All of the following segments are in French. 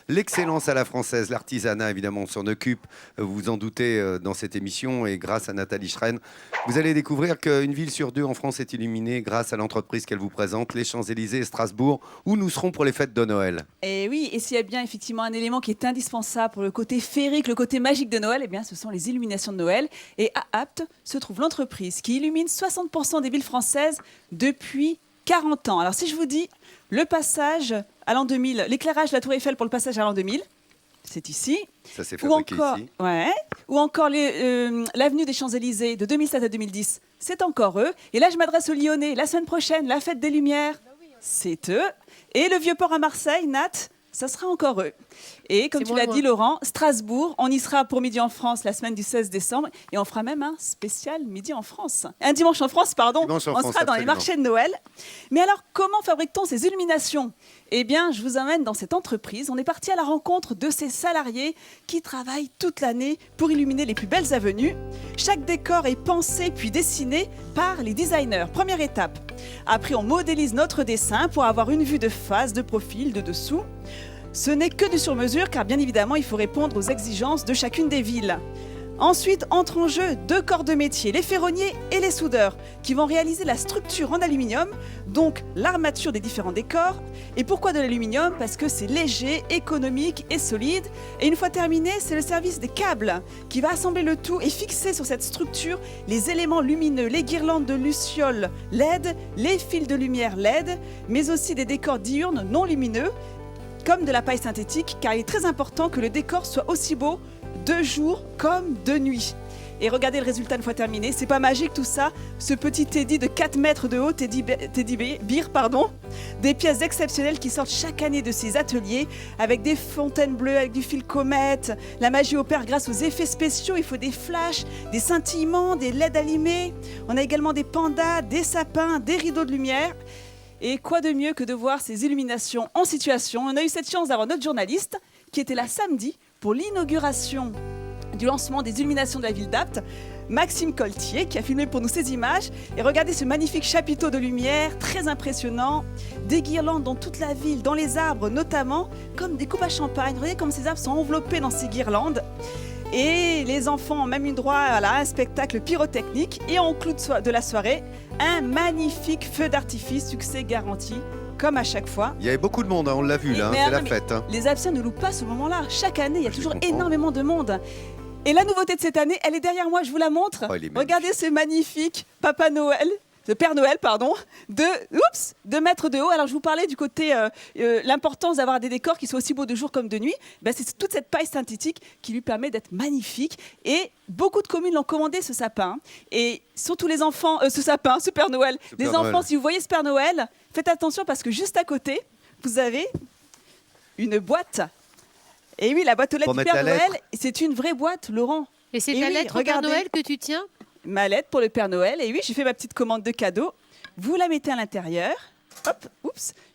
l'excellence à la française, l'artisanat, évidemment, on s'en occupe, vous vous en doutez, dans cette émission. Et grâce à Nathalie Schren, vous allez découvrir qu'une ville sur deux en France est illuminée grâce à l'entreprise qu'elle vous présente, les Champs-Élysées et Strasbourg, où nous serons pour les fêtes de Noël. Et oui, et s'il y a bien effectivement un élément qui est indispensable pour le côté féerique, le côté magique de Noël, eh bien, ce sont les illuminations de Noël. Et à Apt se trouve l'entreprise qui illumine 60% des villes françaises depuis 40 ans. Alors si je vous dis le passage à l'an 2000, l'éclairage de la Tour Eiffel pour le passage à l'an 2000, c'est ici. Ça s'est fabriqué ici. Ouais, ou encore l'avenue des Champs-Élysées de 2007 à 2010, c'est encore eux. Et là, je m'adresse aux Lyonnais. La semaine prochaine, la fête des Lumières, c'est eux. Et le Vieux-Port à Marseille, Nat, ça sera encore eux. Et comme tu l'as dit, Laurent, Strasbourg, on y sera pour Midi en France la semaine du 16 décembre. Et on fera même un spécial Midi en France. Un dimanche en France, pardon. On sera dans les marchés de Noël. Mais alors, comment fabrique-t-on ces illuminations ? Eh bien, je vous emmène dans cette entreprise. On est parti à la rencontre de ces salariés qui travaillent toute l'année pour illuminer les plus belles avenues. Chaque décor est pensé puis dessiné par les designers. Première étape. Après, on modélise notre dessin pour avoir une vue de face, de profil, de dessous. Ce n'est que du sur-mesure car bien évidemment, il faut répondre aux exigences de chacune des villes. Ensuite, entrent en jeu deux corps de métier, les ferronniers et les soudeurs, qui vont réaliser la structure en aluminium, donc l'armature des différents décors. Et pourquoi de l'aluminium ? Parce que c'est léger, économique et solide. Et une fois terminé, c'est le service des câbles qui va assembler le tout et fixer sur cette structure les éléments lumineux, les guirlandes de lucioles LED, les fils de lumière LED, mais aussi des décors diurnes non lumineux, comme de la paille synthétique, car il est très important que le décor soit aussi beau de jour comme de nuit. Et regardez le résultat une fois terminé. C'est pas magique tout ça. Ce petit Teddy de 4 mètres de haut, Teddy Beer, des pièces exceptionnelles qui sortent chaque année de ces ateliers avec des fontaines bleues, avec du fil comète. La magie opère grâce aux effets spéciaux. Il faut des flashs, des scintillements, des LED allumés. On a également des pandas, des sapins, des rideaux de lumière. Et quoi de mieux que de voir ces illuminations en situation. On a eu cette chance d'avoir notre journaliste qui était là samedi pour l'inauguration du lancement des illuminations de la ville d'Apt, Maxime Coltier, qui a filmé pour nous ces images. Et regardez ce magnifique chapiteau de lumière, très impressionnant. Des guirlandes dans toute la ville, dans les arbres notamment, comme des coupes à champagne. Regardez comme ces arbres sont enveloppés dans ces guirlandes. Et les enfants ont même eu droit à un spectacle pyrotechnique. Et en clou de la soirée, un magnifique feu d'artifice, succès garanti, comme à chaque fois. Il y avait beaucoup de monde, hein, on l'a vu, là, c'est la fête. Hein. Les Aptiens ne loupent pas ce moment-là. Chaque année, il y a toujours énormément de monde. Et la nouveauté de cette année, elle est derrière moi, je vous la montre. Regardez ce magnifique Papa Noël. De Père Noël, pardon, de mètres de haut. Alors, je vous parlais du côté, l'importance d'avoir des décors qui soient aussi beaux de jour comme de nuit. Ben, c'est toute cette paille synthétique qui lui permet d'être magnifique. Et beaucoup de communes l'ont commandé, ce sapin. Et surtout les enfants, ce Père Noël. Les enfants, si vous voyez ce Père Noël, faites attention parce que juste à côté, vous avez une boîte. Et oui, la boîte aux lettres du Père Noël, c'est une vraie boîte, Laurent. Et c'est ta lettre au Père Noël que tu tiens ? Ma lettre pour le Père Noël. Et oui, j'ai fait ma petite commande de cadeaux. Vous la mettez à l'intérieur. Hop,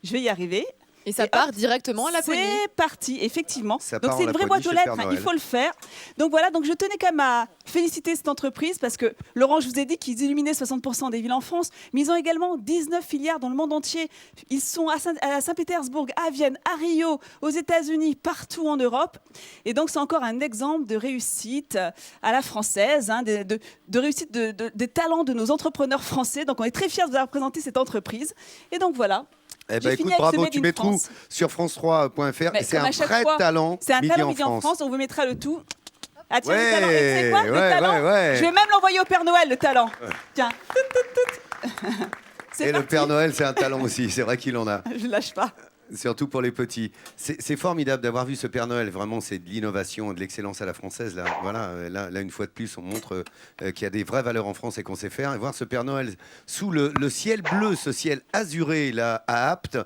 je vais y arriver. Et ça part directement à la poignée. C'est parti, effectivement. Donc c'est une vraie boîte aux lettres, il faut le faire. Donc voilà, donc je tenais quand même à féliciter cette entreprise parce que, Laurent, je vous ai dit qu'ils illuminaient 60% des villes en France, mais ils ont également 19 filiales dans le monde entier. Ils sont à Saint-Pétersbourg, à Vienne, à Rio, aux États-Unis, partout en Europe. Et donc c'est encore un exemple de réussite à la française, hein, de réussite des talents de nos entrepreneurs français. Donc on est très fiers de vous avoir présenté cette entreprise. Et donc voilà. Eh ben, écoute, bravo, tu mets tout sur france3.fr et c'est un vrai talent. C'est un talent Midi en France, on vous mettra le tout. Ah tiens, le talent, et tu sais quoi, le talent, je vais même l'envoyer au Père Noël, le talent. Tiens. Et le Père Noël, c'est un talent aussi, c'est vrai qu'il en a. Je lâche pas. Surtout pour les petits. C'est formidable d'avoir vu ce Père Noël. Vraiment, c'est de l'innovation, de l'excellence à la française. Là, voilà, là, une fois de plus, on montre qu'il y a des vraies valeurs en France et qu'on sait faire. Et voir ce Père Noël sous le ciel bleu, ce ciel azuré là à Apt,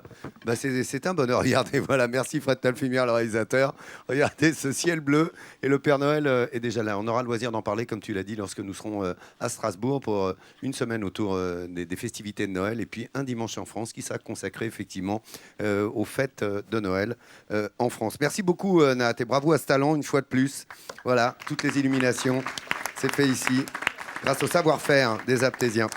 bah c'est un bonheur. Regardez, voilà, merci Fred Talfimière, le réalisateur. Regardez ce ciel bleu et le Père Noël est déjà là. On aura le loisir d'en parler, comme tu l'as dit, lorsque nous serons à Strasbourg pour une semaine autour des festivités de Noël et puis un dimanche en France qui sera consacré effectivement aux fêtes de Noël en France. Merci beaucoup Nat et bravo à ce talent une fois de plus. Voilà, toutes les illuminations, c'est fait ici grâce au savoir-faire des Aptésiens.